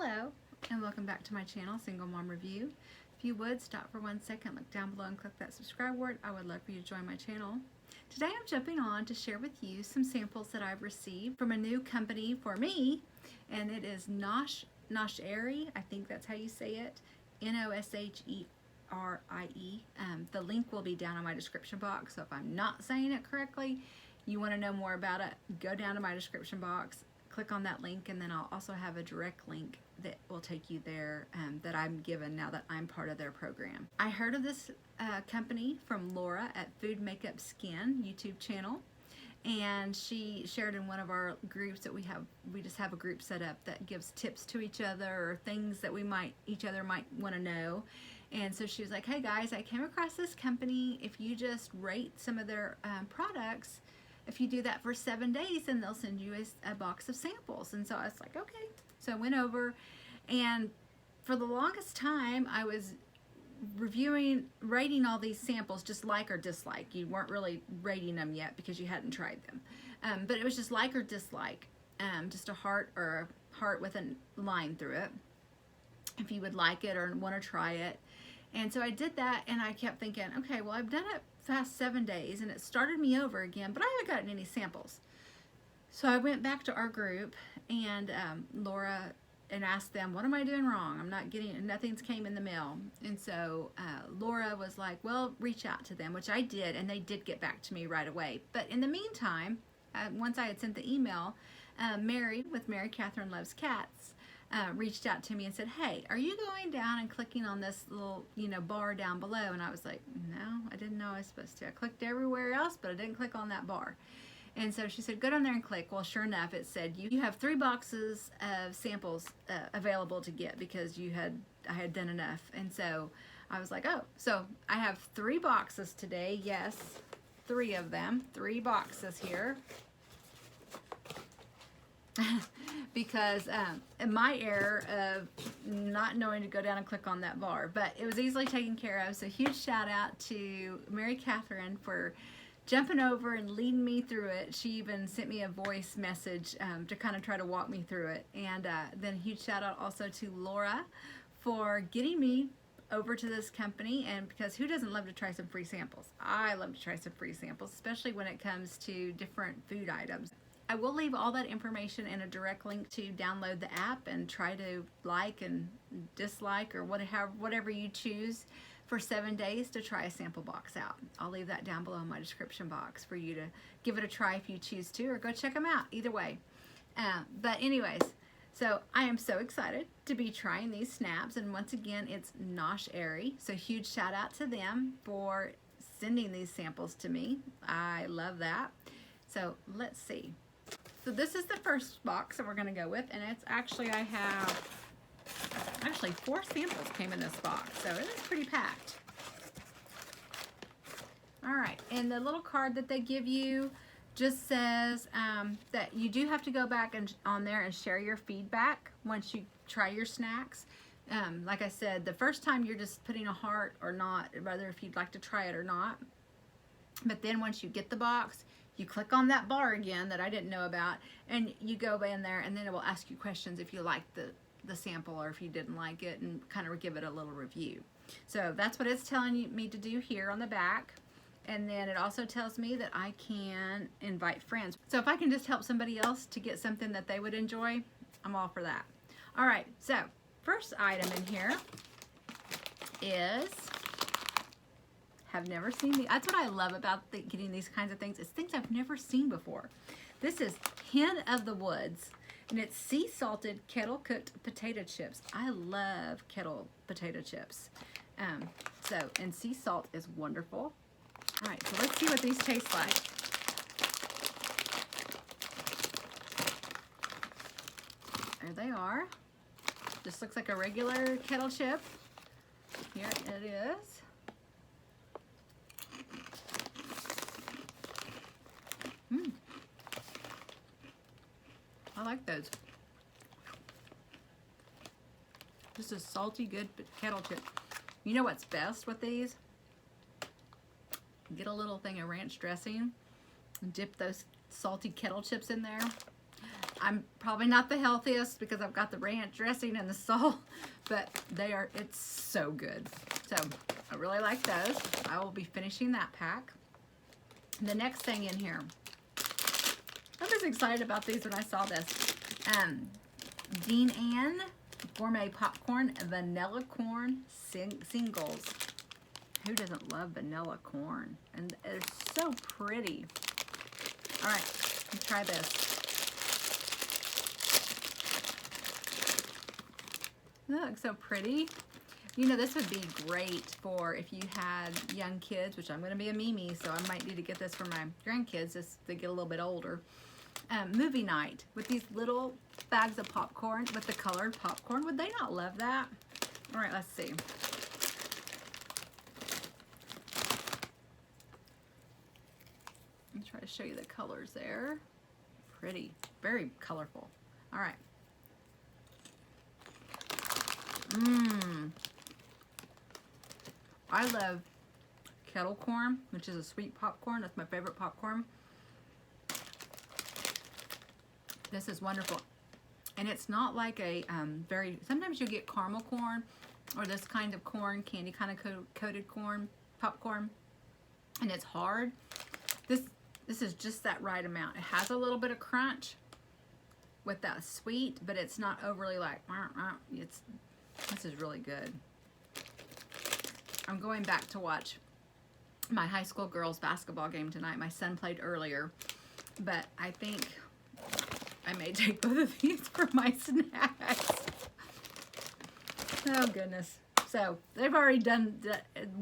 Hello, and welcome back to my channel, Single Mom Review. If you would, stop for 1 second, look down below and click that subscribe word. I would love for you to join my channel. Today I'm jumping on to share with you some samples that I've received from a new company for me, and it is Nosherie. I think that's how you say it. Nosherie. The link will be down in my description box, so if I'm not saying it correctly, you want to know more about it, go down to my description box, click on that link, and then I'll also have a direct link that will take you there that I'm given now that I'm part of their program. I heard of this company from Laura at Food Makeup Skin YouTube channel, and she shared in one of our groups that we just have a group set up that gives tips to each other or things that each other might want to know. And so she was like, hey guys, I came across this company. If you just rate some of their products, if you do that for 7 days, then they'll send you a box of samples. And so I was like, okay. So I went over, and for the longest time I was rating all these samples just like or dislike. You weren't really rating them yet because you hadn't tried them. But it was just like or dislike, just a heart or a heart with a line through it if you would like it or want to try it. And so I did that, and I kept thinking, okay, well, I've done it past 7 days and it started me over again, but I haven't gotten any samples. So I went back to our group and Laura, and asked them, what am I doing wrong? I'm not getting, nothing's came in the mail. And so Laura was like, well, reach out to them, which I did, and they did get back to me right away. But in the meantime, once I had sent the email, Mary with Mary Catherine Loves Cats reached out to me and said, hey, are you going down and clicking on this little, bar down below? And I was like, no, I didn't know I was supposed to. I clicked everywhere else, but I didn't click on that bar. And so she said, go down there and click. Well, sure enough, it said you have 3 boxes of samples available to get because I had done enough. And so I was like, oh, so I have 3 boxes today. Yes, 3 of them, 3 boxes here. Because my error of not knowing to go down and click on that bar, but it was easily taken care of. So huge shout out to Mary Catherine for jumping over and leading me through it. She even sent me a voice message to kind of try to walk me through it. And then a huge shout out also to Laura for getting me over to this company, and because who doesn't love to try some free samples? I love to try some free samples, especially when it comes to different food items. I will leave all that information in a direct link to download the app and try to like and dislike or whatever you choose for 7 days to try a sample box out. I'll leave that down below in my description box for you to give it a try if you choose to, or go check them out, either way. But anyways, so I am so excited to be trying these snaps, and once again, it's Nosherie. So huge shout out to them for sending these samples to me. I love that. So let's see. So this is the first box that we're gonna go with, and it's actually, I have 4 samples came in this box, so it is pretty packed. All right, and the little card that they give you just says that you do have to go back on there and share your feedback once you try your snacks. Like I said, the first time you're just putting a heart or not, whether if you'd like to try it or not. But then once you get the box, you click on that bar again that I didn't know about, and you go in there, and then it will ask you questions if you like the sample or if you didn't like it, and kind of give it a little review. So that's what it's telling me to do here on the back. And then it also tells me that I can invite friends. So if I can just help somebody else to get something that they would enjoy, I'm all for that. All right, so first item in here is, have never seen that's what I love about getting these kinds of things, is things I've never seen before. This is Hen of the Woods, and it's sea salted kettle cooked potato chips. I love kettle potato chips. And sea salt is wonderful. All right, so let's see what these taste like. There they are. Just looks like a regular kettle chip. Here it is. I like those. Just a salty, good kettle chip. You know what's best with these? Get a little thing of ranch dressing and dip those salty kettle chips in there. I'm probably not the healthiest because I've got the ranch dressing and the salt, but it's so good. So I really like those. I will be finishing that pack. The next thing in here, I was excited about these when I saw this. Dean Ann Gourmet Popcorn Vanilla Corn Singles. Who doesn't love vanilla corn? And it's so pretty. All right, let's try this. That looks so pretty. You know, this would be great for if you had young kids, which I'm going to be a Mimi, so I might need to get this for my grandkids as they get a little bit older. Movie night with these little bags of popcorn with the colored popcorn. Would they not love that? All right, let's see. Let me try to show you the colors there. Pretty, very colorful. All right. I love kettle corn, which is a sweet popcorn. That's my favorite popcorn. This is wonderful. And it's not like a sometimes you get caramel corn or this kind of corn, candy kind of coated corn, popcorn, and it's hard. This is just that right amount. It has a little bit of crunch with that sweet, but it's not overly like, this is really good. I'm going back to watch my high school girls basketball game tonight. My son played earlier, but I think I may take both of these for my snacks. Oh goodness. So they've already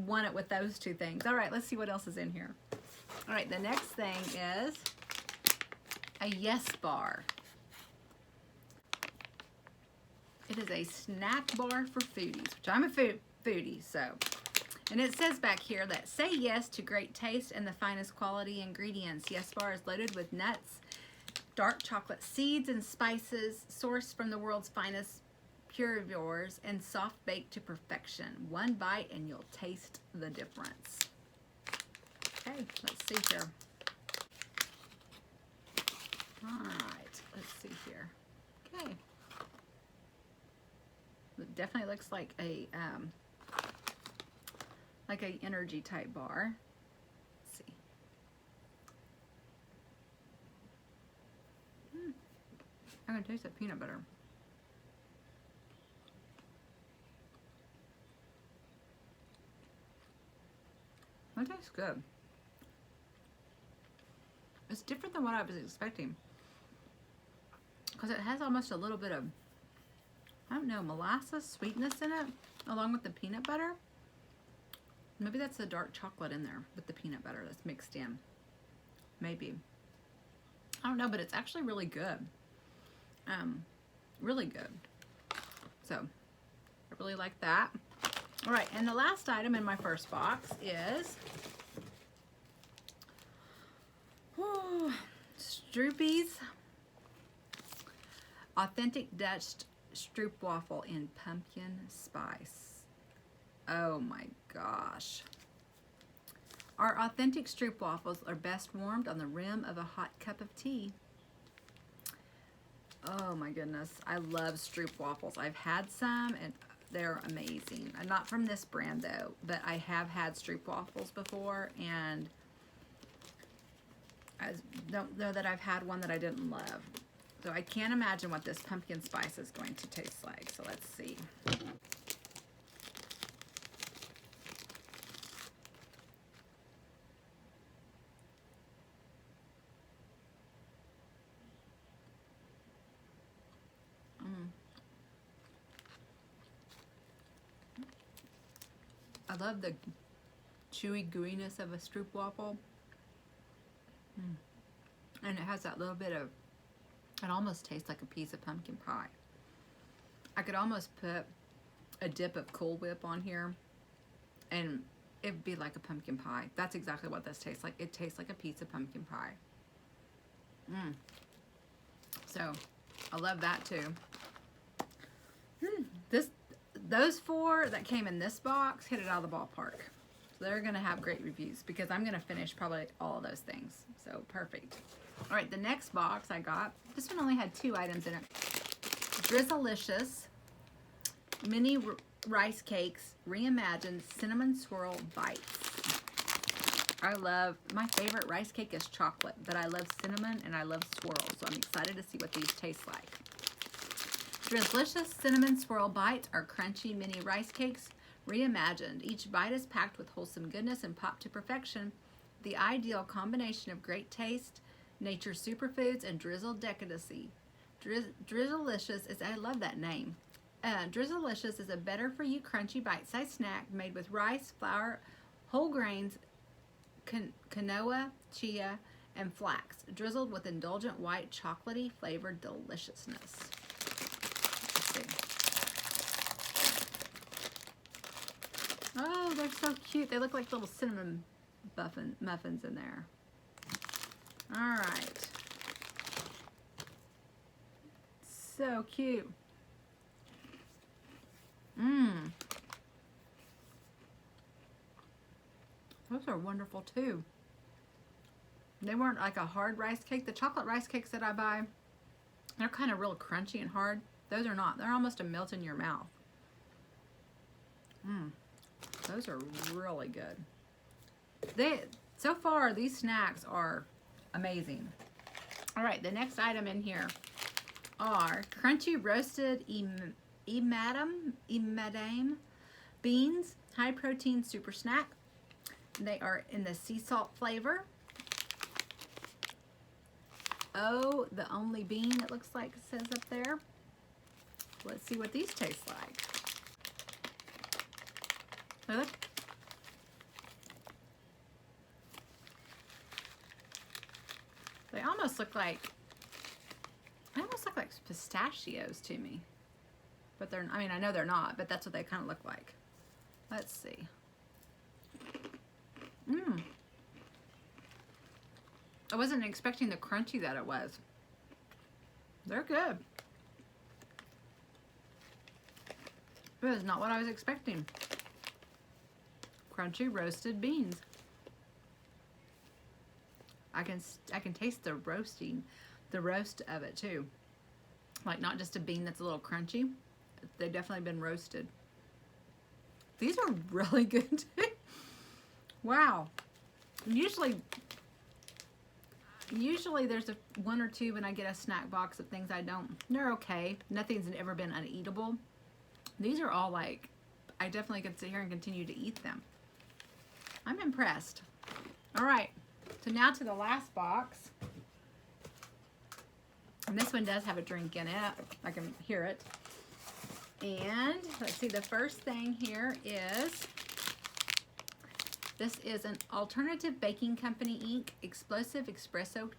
won it with those two things. All right, let's see what else is in here. All right, the next thing is a Yes Bar. It is a snack bar for foodies, which I'm a foodie, so. And it says back here that say yes to great taste and the finest quality ingredients. Yes Bar is loaded with nuts, dark chocolate seeds and spices sourced from the world's finest purivores and soft baked to perfection. One bite and you'll taste the difference. Okay, let's see here. All right, let's see here. Okay. It definitely looks like a energy type bar. Let's see. I can taste that peanut butter. That tastes good. It's different than what I was expecting because it has almost a little bit of, I don't know, molasses sweetness in it along with the peanut butter. Maybe that's the dark chocolate in there with the peanut butter that's mixed in. Maybe. I don't know, but it's actually really good. Really good. So, I really like that. All right, and the last item in my first box is Stroopy's Authentic Dutch Stroopwafel in Pumpkin Spice. Oh my gosh. Our authentic Stroopwafels are best warmed on the rim of a hot cup of tea. Oh my goodness, I love Stroopwafels. I've had some and they're amazing. Not from this brand though, but I have had Stroopwafels before and I don't know that I've had one that I didn't love. So I can't imagine what this pumpkin spice is going to taste like. So let's see. I love the chewy gooiness of a Stroopwafel. And it has that little bit of, it almost tastes like a piece of pumpkin pie. I could almost put a dip of Cool Whip on here and it'd be like a pumpkin pie. That's exactly what this tastes like. It tastes like a piece of pumpkin pie. So I love that too. Those four that came in this box hit it out of the ballpark. So they're gonna have great reviews because I'm gonna finish probably all of those things. So perfect. All right, the next box I got, this one only had 2 items in it. Drizzlicious Mini Rice Cakes Reimagined Cinnamon Swirl Bites. I love, my favorite rice cake is chocolate, but I love cinnamon and I love swirls, so I'm excited to see what these taste like. Drizzlicious Cinnamon Swirl Bites are crunchy mini rice cakes reimagined. Each bite is packed with wholesome goodness and popped to perfection. The ideal combination of great taste, nature's superfoods, and drizzled decadency. Drizzlicious is, I love that name. Drizzlicious is a better-for-you crunchy bite-sized snack made with rice, flour, whole grains, quinoa, chia, and flax, drizzled with indulgent white chocolatey flavored deliciousness. Let's see. Oh, they're so cute. They look like little cinnamon muffins in there. All right. So cute. Mmm. Those are wonderful too. They weren't like a hard rice cake. The chocolate rice cakes that I buy, they're kind of real crunchy and hard. Those are not. They're almost a melt in your mouth. Those are really good. So far, these snacks are amazing. All right, the next item in here are crunchy roasted Madame beans, high protein super snack. They are in the sea salt flavor. Oh, the only bean, it looks like it says up there. Let's see what these taste like. Look. They almost look like pistachios to me. But they're, I mean, I know they're not, but that's what they kind of look like. Let's see. I wasn't expecting the crunchy that it was. They're good. It is not what I was expecting. Crunchy roasted beans. I can taste the roast of it too. Like not just a bean that's a little crunchy. They've definitely been roasted. These are really good too. Wow. Usually there's one or two when I get a snack box of things they're okay. Nothing's ever been uneatable. These are all like, I definitely could sit here and continue to eat them. I'm impressed. All right, so now to the last box. And this one does have a drink in it. I can hear it. And let's see, the first thing here is, this is an Alternative Baking Company Inc. Explosive Espresso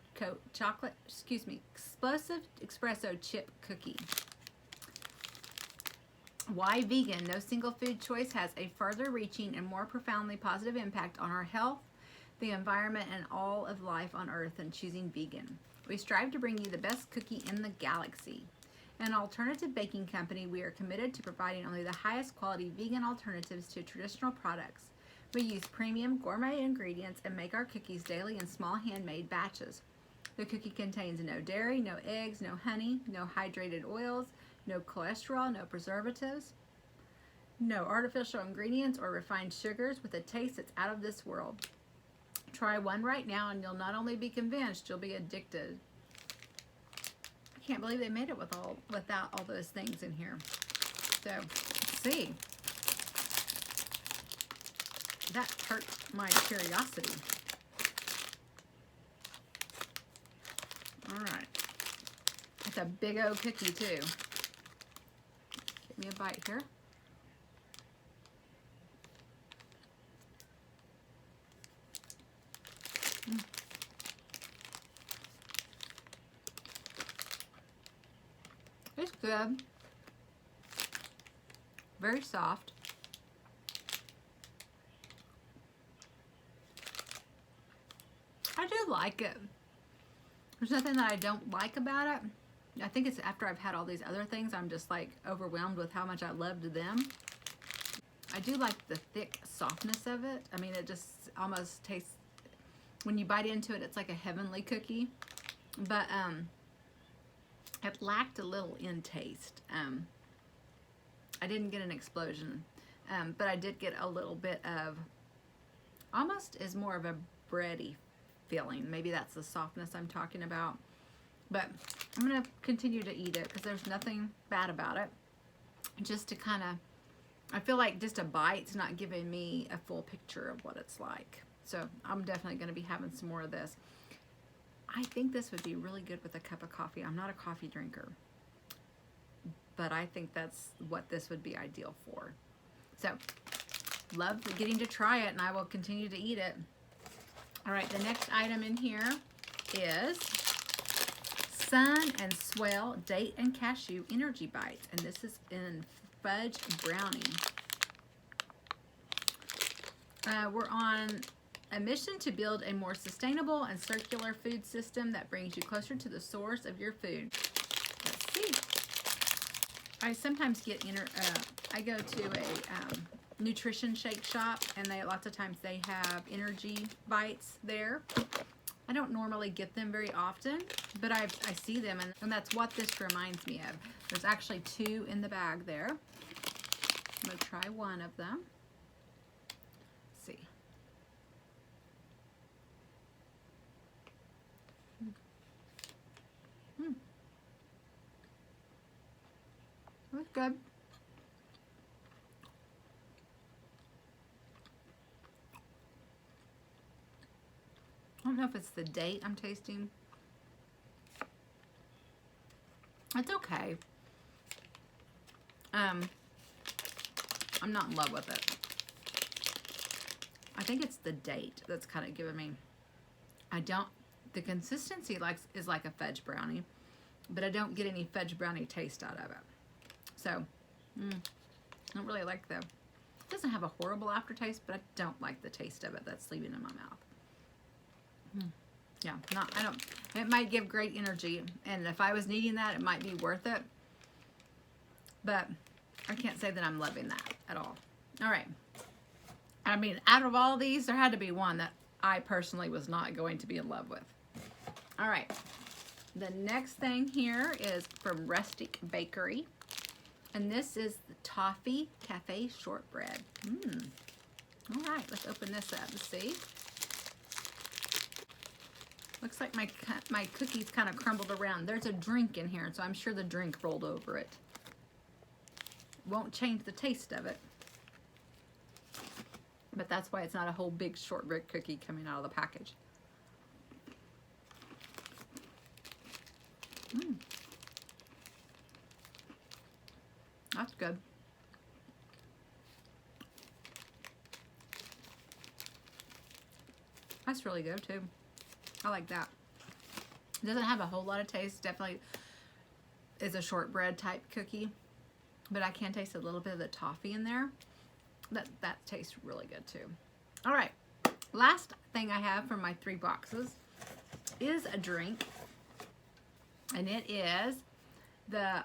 Explosive Espresso Chip Cookie. Why vegan? No single food choice has a further reaching and more profoundly positive impact on our health, the environment, and all of life on Earth than choosing vegan. We strive to bring you the best cookie in the galaxy. An alternative baking company, we are committed to providing only the highest quality vegan alternatives to traditional products. We use premium gourmet ingredients and make our cookies daily in small handmade batches. The cookie contains no dairy, no eggs, no honey, no hydrated oils, no cholesterol, no preservatives, no artificial ingredients or refined sugars, with a taste that's out of this world. Try one right now and you'll not only be convinced, you'll be addicted. I can't believe they made it without all those things in here. So, let's see. That hurt my curiosity. All right. It's a big old cookie too. Give me a bite here. It's good. Very soft. I do like it. There's nothing that I don't like about it. I think it's after I've had all these other things, I'm just like overwhelmed with how much I loved them. I do like the thick softness of it. I mean, it just almost tastes, when you bite into it, it's like a heavenly cookie. but it lacked a little in taste. I didn't get an explosion, but I did get a little bit of, almost is more of a bready feeling. Maybe that's the softness I'm talking about. But I'm going to continue to eat it because there's nothing bad about it. Just to kind of, I feel like just a bite's not giving me a full picture of what it's like. So I'm definitely going to be having some more of this. I think this would be really good with a cup of coffee. I'm not a coffee drinker, but I think that's what this would be ideal for. So, love getting to try it, and I will continue to eat it. All right, the next item in here is Sun and Swell Date and Cashew Energy Bites, and this is in fudge brownie. We're on a mission to build a more sustainable and circular food system that brings you closer to the source of your food. Let's see. I sometimes get I go to a nutrition shake shop, and lots of times they have energy bites there. I don't normally get them very often, but I see them, and that's what this reminds me of. There's actually 2 in the bag there. I'm going to try one of them. Let's see. That's good. I don't know if it's the date I'm tasting. It's okay. I'm not in love with it. I think it's the date that's kind of giving me. The consistency is like a fudge brownie, but I don't get any fudge brownie taste out of it. So, I don't really like it doesn't have a horrible aftertaste, but I don't like the taste of it that's leaving in my mouth. Yeah, it might give great energy, and if I was needing that, it might be worth it, but I can't say that I'm loving that at all. All right. I mean, out of all these, there had to be one that I personally was not going to be in love with. All right. The next thing here is from Rustic Bakery, and this is the Toffee Cafe Shortbread. All right, let's open this up and see. Looks like my cookies kind of crumbled around. There's a drink in here, so I'm sure the drink rolled over it. Won't change the taste of it. But that's why it's not a whole big shortbread cookie coming out of the package. That's good. That's really good too. I like that. It doesn't have a whole lot of taste. Definitely is a shortbread type cookie, but I can taste a little bit of the toffee in there. That tastes really good too. All right, last thing I have from my 3 boxes is a drink, and it is the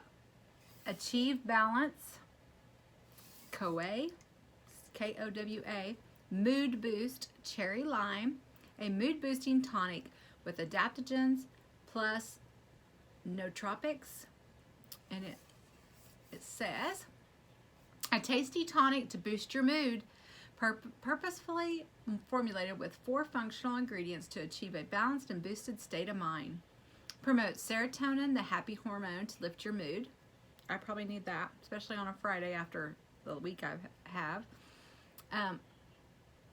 Achieve Balance Kowa, K-O-W-A, Mood Boost Cherry Lime, a mood boosting tonic with adaptogens plus nootropics, and it says a tasty tonic to boost your mood, purposefully formulated with 4 functional ingredients to achieve a balanced and boosted state of mind. Promotes serotonin, the happy hormone, to lift your mood. I probably need that, especially on a Friday after the week I have.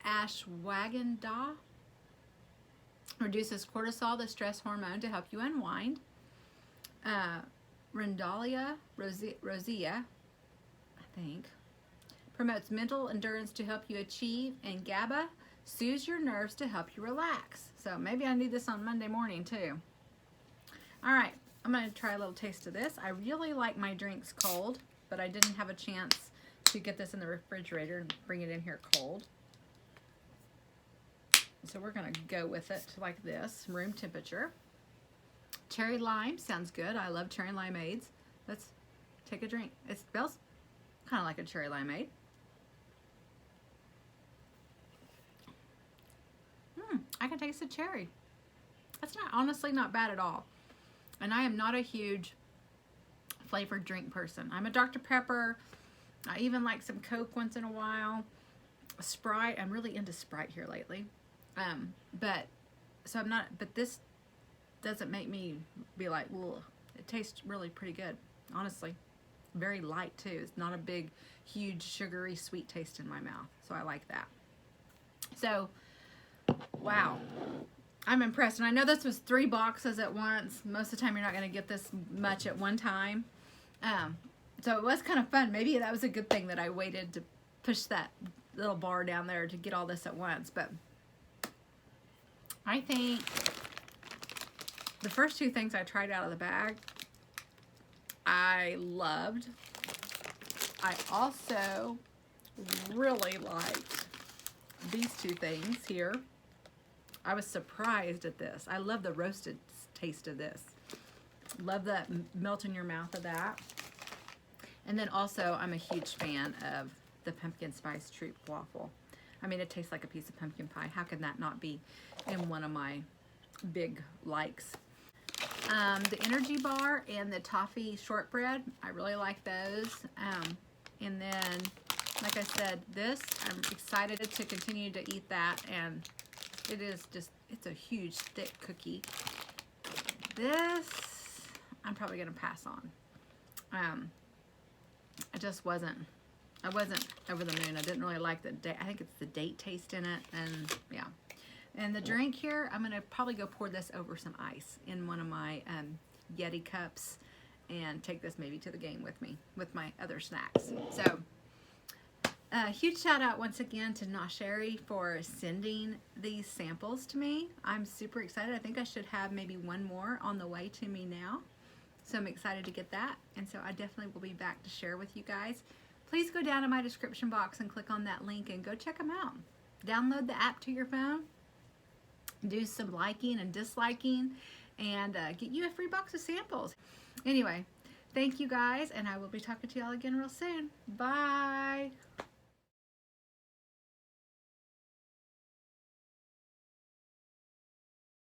Ashwagandha reduces cortisol, the stress hormone, to help you unwind. Rendalia rosea, I think, promotes mental endurance to help you achieve, and GABA soothes your nerves to help you relax. So maybe I need this on Monday morning too. All right, I'm going to try a little taste of this. I really like my drinks cold, but I didn't have a chance to get this in the refrigerator and bring it in here cold. So we're going to go with it like this, room temperature. Cherry lime sounds good. I love cherry limeades. Let's take a drink. It smells kind of like a cherry limeade. I can taste the cherry. That's not, honestly, not bad at all. And I am not a huge flavored drink person. I'm a Dr. Pepper. I even like some Coke once in a while. Sprite. I'm really into Sprite here lately. But this doesn't make me be like, ugh. It tastes really pretty good, honestly. Very light too. It's not a big, huge, sugary, sweet taste in my mouth. So I like that. So, wow. I'm impressed. And I know this was 3 boxes at once. Most of the time you're not going to get this much at one time. So it was kind of fun. Maybe that was a good thing that I waited to push that little bar down there to get all this at once. But I think the first 2 things I tried out of the bag, I loved. I also really liked these 2 things here. I was surprised at this. I love the roasted taste of this. Love the melt in your mouth of that. And then also, I'm a huge fan of the pumpkin spice troop waffle. I mean, it tastes like a piece of pumpkin pie. How can that not be in one of my big likes? The energy bar and the toffee shortbread, I really like those. And then, like I said, this, I'm excited to continue to eat that. And it is just, it's a huge thick cookie. This, I'm probably going to pass on. I wasn't over the moon. I didn't really like the date. I think it's the date taste in it, and yeah. And the drink here, I'm gonna probably go pour this over some ice in one of my Yeti cups and take this maybe to the game with me with my other snacks. So huge shout out once again to Nosherie for sending these samples to me. I'm super excited. I think I should have maybe one more on the way to me now. So I'm excited to get that. And so I definitely will be back to share with you guys. Please go down in my description box and click on that link and go check them out. Download the app to your phone. Do some liking and disliking. And get you a free box of samples. Anyway, thank you guys. And I will be talking to y'all again real soon. Bye.